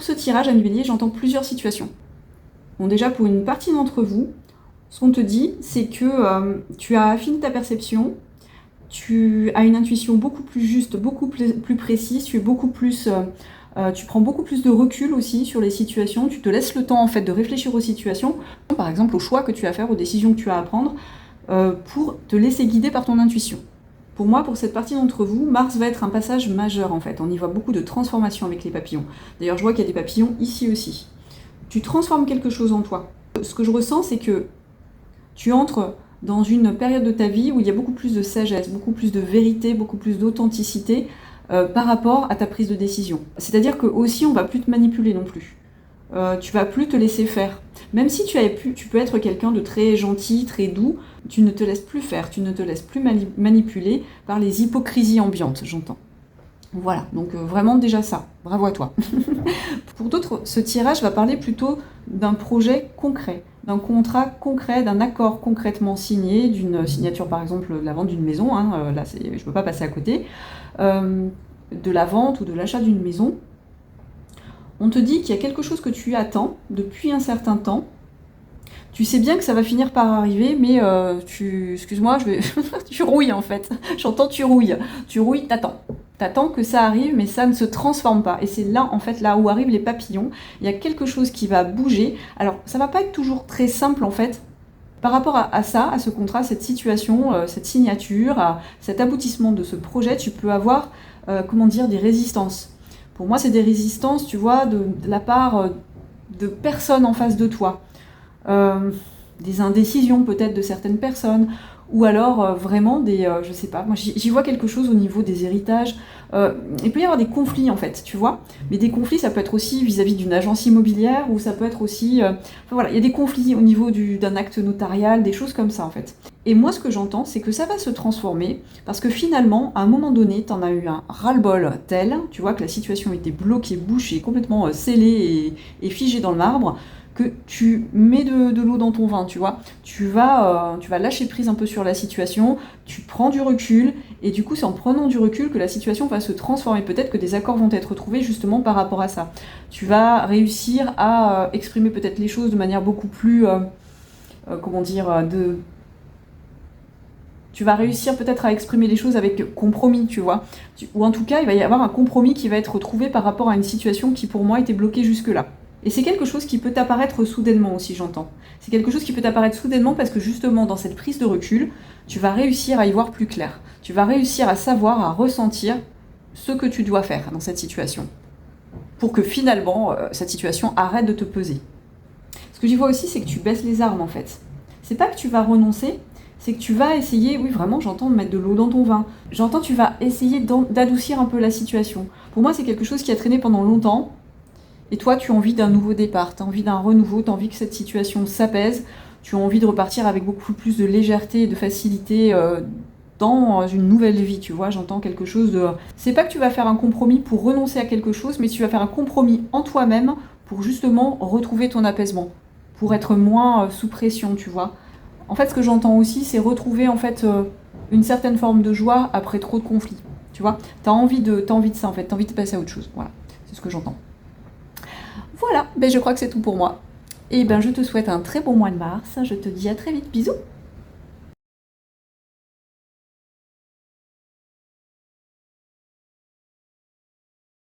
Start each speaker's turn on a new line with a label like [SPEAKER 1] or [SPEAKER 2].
[SPEAKER 1] pour ce tirage à Bélier, j'entends plusieurs situations. Bon, déjà, pour une partie d'entre vous, ce qu'on te dit, c'est que tu as affiné ta perception, tu as une intuition beaucoup plus juste, beaucoup plus précise, tu prends beaucoup plus de recul aussi sur les situations, tu te laisses le temps en fait de réfléchir aux situations, par exemple aux choix que tu as à faire, aux décisions que tu as à prendre, pour te laisser guider par ton intuition. Pour moi, pour cette partie d'entre vous, Mars va être un passage majeur en fait. On y voit beaucoup de transformations avec les papillons. D'ailleurs, je vois qu'il y a des papillons ici aussi. Tu transformes quelque chose en toi. Ce que je ressens, c'est que tu entres dans une période de ta vie où il y a beaucoup plus de sagesse, beaucoup plus de vérité, beaucoup plus d'authenticité par rapport à ta prise de décision. C'est-à-dire que aussi, on va plus te manipuler non plus. Tu vas plus te laisser faire. Même si tu peux être quelqu'un de très gentil, très doux, tu ne te laisses plus faire, tu ne te laisses plus manipuler par les hypocrisies ambiantes, j'entends. Voilà, donc vraiment déjà ça, bravo à toi. Pour d'autres, ce tirage va parler plutôt d'un projet concret, d'un contrat concret, d'un accord concrètement signé, d'une signature par exemple de la vente d'une maison, là je ne peux pas passer à côté, de la vente ou de l'achat d'une maison. On te dit qu'il y a quelque chose que tu attends depuis un certain temps. Tu sais bien que ça va finir par arriver, mais excuse-moi, tu rouilles en fait. J'entends tu rouilles, t'attends. T'attends que ça arrive, mais ça ne se transforme pas. Et c'est là, en fait, là où arrivent les papillons. Il y a quelque chose qui va bouger. Alors, ça va pas être toujours très simple, en fait. Par rapport à ça, à ce contrat, cette situation, cette signature, à cet aboutissement de ce projet, tu peux avoir, des résistances. Pour moi, c'est des résistances, tu vois, de la part de personnes en face de toi. Des indécisions peut-être de certaines personnes, ou alors vraiment je sais pas, moi j'y vois quelque chose au niveau des héritages. Il peut y avoir des conflits en fait, tu vois, mais des conflits ça peut être aussi vis-à-vis d'une agence immobilière, ou ça peut être aussi, il y a des conflits au niveau d'un acte notarial, des choses comme ça en fait. Et moi ce que j'entends, c'est que ça va se transformer, parce que finalement, à un moment donné, t'en as eu un ras-le-bol tel, tu vois que la situation était bloquée, bouchée, complètement scellée et figée dans le marbre, que tu mets de l'eau dans ton vin, tu vois. Tu vas lâcher prise un peu sur la situation, tu prends du recul, et du coup, c'est en prenant du recul que la situation va se transformer. Peut-être que des accords vont être trouvés justement par rapport à ça. Tu vas réussir à exprimer peut-être les choses de manière beaucoup plus... Tu vas réussir peut-être à exprimer les choses avec compromis, tu vois. Ou en tout cas, il va y avoir un compromis qui va être trouvé par rapport à une situation qui, pour moi, était bloquée jusque-là. Et c'est quelque chose qui peut apparaître soudainement aussi, j'entends. C'est quelque chose qui peut apparaître soudainement parce que justement, dans cette prise de recul, tu vas réussir à y voir plus clair. Tu vas réussir à savoir, à ressentir ce que tu dois faire dans cette situation. Pour que finalement, cette situation arrête de te peser. Ce que j'y vois aussi, c'est que tu baisses les armes, en fait. C'est pas que tu vas renoncer, c'est que tu vas essayer, oui vraiment, j'entends de mettre de l'eau dans ton vin. J'entends tu vas essayer d'adoucir un peu la situation. Pour moi, c'est quelque chose qui a traîné pendant longtemps. Et toi, tu as envie d'un nouveau départ, tu as envie d'un renouveau, tu as envie que cette situation s'apaise, tu as envie de repartir avec beaucoup plus de légèreté et de facilité dans une nouvelle vie, tu vois, j'entends quelque chose de... C'est pas que tu vas faire un compromis pour renoncer à quelque chose, mais tu vas faire un compromis en toi-même pour justement retrouver ton apaisement, pour être moins sous pression, tu vois. En fait, ce que j'entends aussi, c'est retrouver en fait une certaine forme de joie après trop de conflits, tu vois. T'as envie de ça en fait, t'as envie de passer à autre chose, voilà, c'est ce que j'entends. Voilà, je crois que c'est tout pour moi. Et je te souhaite un très bon mois de mars. Je te dis à très vite. Bisous!